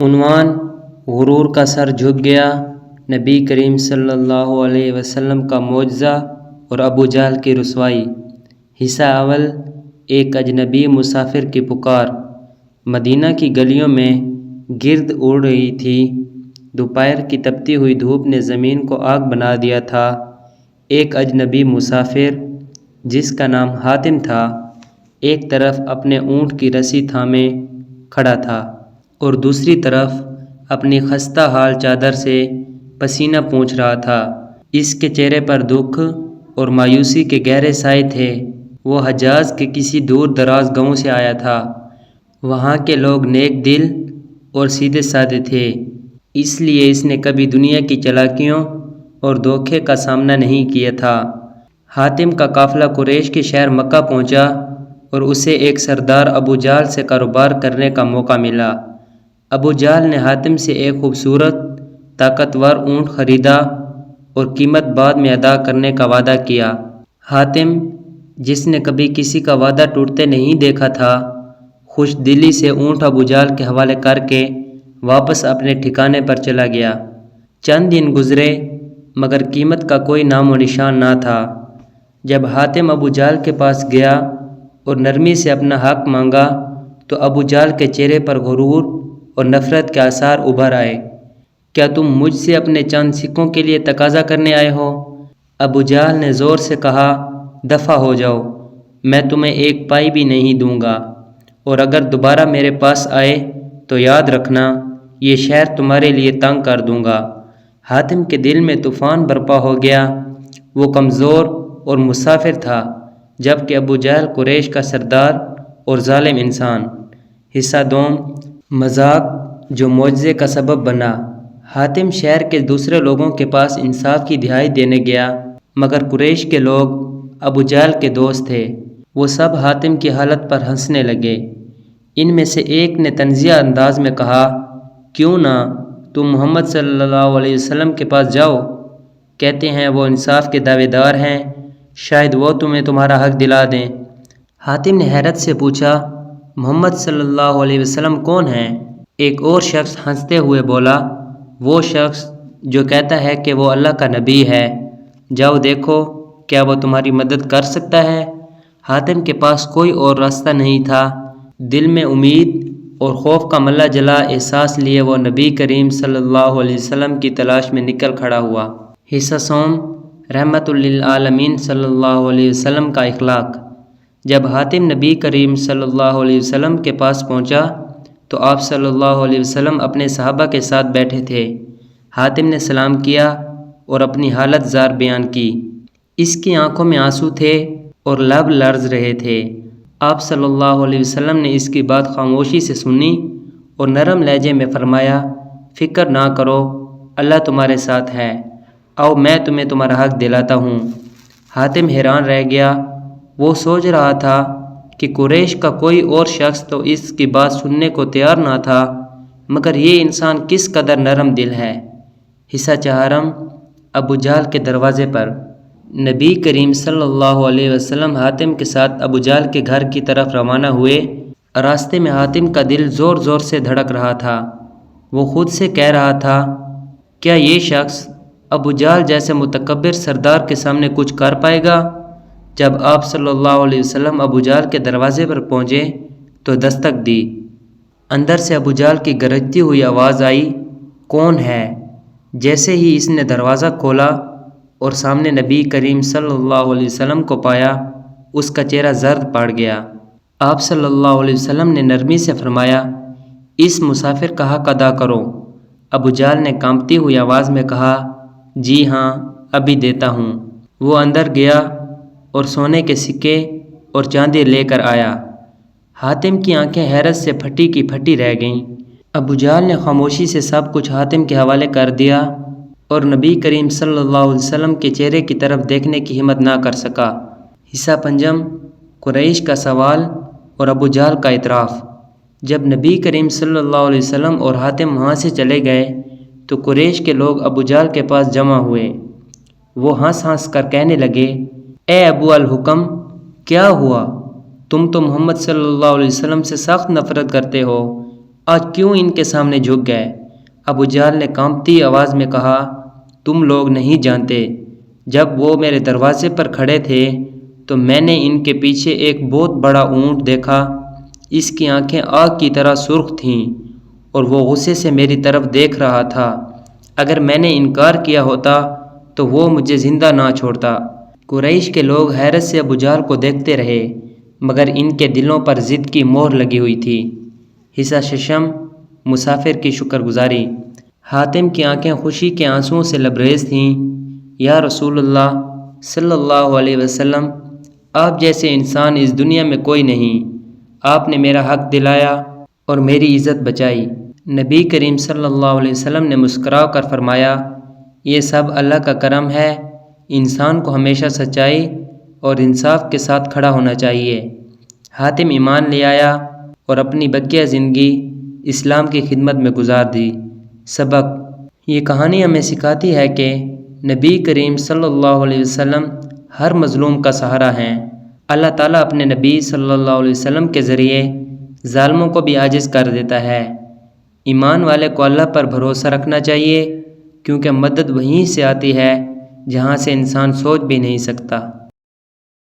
عنوان: غرور کا سر جھک گیا، نبی کریم صلی اللہ علیہ وسلم کا معجزہ اور ابو جہل کی رسوائی۔ حصہ اول: ایک اجنبی مسافر کی پکار۔ مدینہ کی گلیوں میں گرد اڑ رہی تھی۔ دوپہر کی تپتی ہوئی دھوپ نے زمین کو آگ بنا دیا تھا۔ ایک اجنبی مسافر، جس کا نام حاتم تھا، ایک طرف اپنے اونٹ کی رسی تھامے کھڑا تھا اور دوسری طرف اپنی خستہ حال چادر سے پسینہ پونچھ رہا تھا۔ اس کے چہرے پر دکھ اور مایوسی کے گہرے سائے تھے۔ وہ حجاز کے کسی دور دراز گاؤں سے آیا تھا۔ وہاں کے لوگ نیک دل اور سیدھے سادے تھے، اس لیے اس نے کبھی دنیا کی چالاکیوں اور دھوکے کا سامنا نہیں کیا تھا۔ حاتم کا قافلہ قریش کے شہر مکہ پہنچا اور اسے ایک سردار ابو جہل سے کاروبار کرنے کا موقع ملا۔ ابو جہل نے حاتم سے ایک خوبصورت طاقتور اونٹ خریدا اور قیمت بعد میں ادا کرنے کا وعدہ کیا۔ حاتم، جس نے کبھی کسی کا وعدہ ٹوٹتے نہیں دیکھا تھا، خوش دلی سے اونٹ ابو جہل کے حوالے کر کے واپس اپنے ٹھکانے پر چلا گیا۔ چند دن گزرے مگر قیمت کا کوئی نام و نشان نہ تھا۔ جب حاتم ابو جہل کے پاس گیا اور نرمی سے اپنا حق مانگا تو ابو جہل کے چہرے پر غرور اور نفرت کے آثار ابھر آئے۔ کیا تم مجھ سے اپنے چند سکوں کے لیے تقاضا کرنے آئے ہو؟ ابو جہل نے زور سے کہا، دفع ہو جاؤ، میں تمہیں ایک پائی بھی نہیں دوں گا، اور اگر دوبارہ میرے پاس آئے تو یاد رکھنا، یہ شہر تمہارے لیے تنگ کر دوں گا۔ حاتم کے دل میں طوفان برپا ہو گیا۔ وہ کمزور اور مسافر تھا، جبکہ ابو جہل قریش کا سردار اور ظالم انسان۔ حصہ دوم: مذاق جو معجزے کا سبب بنا۔ حاتم شہر کے دوسرے لوگوں کے پاس انصاف کی دہائی دینے گیا، مگر قریش کے لوگ ابو جہل کے دوست تھے۔ وہ سب حاتم کی حالت پر ہنسنے لگے۔ ان میں سے ایک نے طنزیہ انداز میں کہا، کیوں نہ تم محمد صلی اللہ علیہ وسلم کے پاس جاؤ؟ کہتے ہیں وہ انصاف کے دعوے دار ہیں، شاید وہ تمہیں تمہارا حق دلا دیں۔ حاتم نے حیرت سے پوچھا، محمد صلی اللہ علیہ وسلم کون ہیں؟ ایک اور شخص ہنستے ہوئے بولا، وہ شخص جو کہتا ہے کہ وہ اللہ کا نبی ہے۔ جاؤ دیکھو، کیا وہ تمہاری مدد کر سکتا ہے؟ حاتم کے پاس کوئی اور راستہ نہیں تھا۔ دل میں امید اور خوف کا ملا جلا احساس لیے وہ نبی کریم صلی اللہ علیہ وسلم کی تلاش میں نکل کھڑا ہوا۔ حصہ سوم: رحمت للعالمین صلی اللہ علیہ وسلم کا اخلاق۔ جب حاتم نبی کریم صلی اللہ علیہ وسلم کے پاس پہنچا تو آپ صلی اللہ علیہ وسلم اپنے صحابہ کے ساتھ بیٹھے تھے۔ حاتم نے سلام کیا اور اپنی حالت زار بیان کی۔ اس کی آنکھوں میں آنسو تھے اور لب لرز رہے تھے۔ آپ صلی اللہ علیہ وسلم نے اس کی بات خاموشی سے سنی اور نرم لہجے میں فرمایا، فکر نہ کرو، اللہ تمہارے ساتھ ہے، آؤ میں تمہیں تمہارا حق دلاتا ہوں۔ حاتم حیران رہ گیا۔ وہ سوچ رہا تھا کہ قریش کا کوئی اور شخص تو اس کی بات سننے کو تیار نہ تھا، مگر یہ انسان کس قدر نرم دل ہے۔ حصہ چہارم: ابو جہل کے دروازے پر۔ نبی کریم صلی اللہ علیہ وسلم حاتم کے ساتھ ابو جہل کے گھر کی طرف روانہ ہوئے۔ راستے میں حاتم کا دل زور زور سے دھڑک رہا تھا۔ وہ خود سے کہہ رہا تھا، کیا یہ شخص ابو جہل جیسے متکبر سردار کے سامنے کچھ کر پائے گا؟ جب آپ صلی اللہ علیہ وسلم ابو جہل کے دروازے پر پہنچے تو دستک دی۔ اندر سے ابو جہل کی گرجتی ہوئی آواز آئی، کون ہے؟ جیسے ہی اس نے دروازہ کھولا اور سامنے نبی کریم صلی اللہ علیہ وسلم کو پایا، اس کا چہرہ زرد پڑ گیا۔ آپ صلی اللہ علیہ وسلم نے نرمی سے فرمایا، اس مسافر کا حق ادا کرو۔ ابو جہل نے کانپتی ہوئی آواز میں کہا، جی ہاں، ابھی دیتا ہوں۔ وہ اندر گیا اور سونے کے سکے اور چاندی لے کر آیا۔ حاتم کی آنکھیں حیرت سے پھٹی کی پھٹی رہ گئیں۔ ابو جہل نے خاموشی سے سب کچھ حاتم کے حوالے کر دیا اور نبی کریم صلی اللہ علیہ وسلم کے چہرے کی طرف دیکھنے کی ہمت نہ کر سکا۔ حصہ پنجم: قریش کا سوال اور ابو جہل کا اعتراف۔ جب نبی کریم صلی اللہ علیہ وسلم اور حاتم وہاں سے چلے گئے تو قریش کے لوگ ابو جہل کے پاس جمع ہوئے۔ وہ ہنس ہنس کر کہنے لگے، اے ابو الحکم، کیا ہوا؟ تم تو محمد صلی اللہ علیہ وسلم سے سخت نفرت کرتے ہو، آج کیوں ان کے سامنے جھک گئے؟ ابو جہل نے کانپتی آواز میں کہا، تم لوگ نہیں جانتے، جب وہ میرے دروازے پر کھڑے تھے تو میں نے ان کے پیچھے ایک بہت بڑا اونٹ دیکھا۔ اس کی آنکھیں آگ کی طرح سرخ تھیں اور وہ غصے سے میری طرف دیکھ رہا تھا۔ اگر میں نے انکار کیا ہوتا تو وہ مجھے زندہ نہ چھوڑتا۔ قریش کے لوگ حیرت سے ابو جہل کو دیکھتے رہے، مگر ان کے دلوں پر ضد کی مہر لگی ہوئی تھی۔ حصہ ششم، مسافر کی شکر گزاری۔ حاتم کی آنکھیں خوشی کے آنسوؤں سے لبریز تھیں۔ یا رسول اللہ صلی اللہ علیہ وسلم، آپ جیسے انسان اس دنیا میں کوئی نہیں۔ آپ نے میرا حق دلایا اور میری عزت بچائی۔ نبی کریم صلی اللہ علیہ وسلم نے مسکرا کر فرمایا، یہ سب اللہ کا کرم ہے۔ انسان کو ہمیشہ سچائی اور انصاف کے ساتھ کھڑا ہونا چاہیے۔ حاتم ایمان لے آیا اور اپنی بقیہ زندگی اسلام کی خدمت میں گزار دی۔ سبق: یہ کہانی ہمیں سکھاتی ہے کہ نبی کریم صلی اللہ علیہ وسلم ہر مظلوم کا سہارا ہیں۔ اللہ تعالیٰ اپنے نبی صلی اللہ علیہ وسلم کے ذریعے ظالموں کو بھی عاجز کر دیتا ہے۔ ایمان والے کو اللہ پر بھروسہ رکھنا چاہیے، کیونکہ مدد وہیں سے آتی ہے جہاں سے انسان سوچ بھی نہیں سکتا۔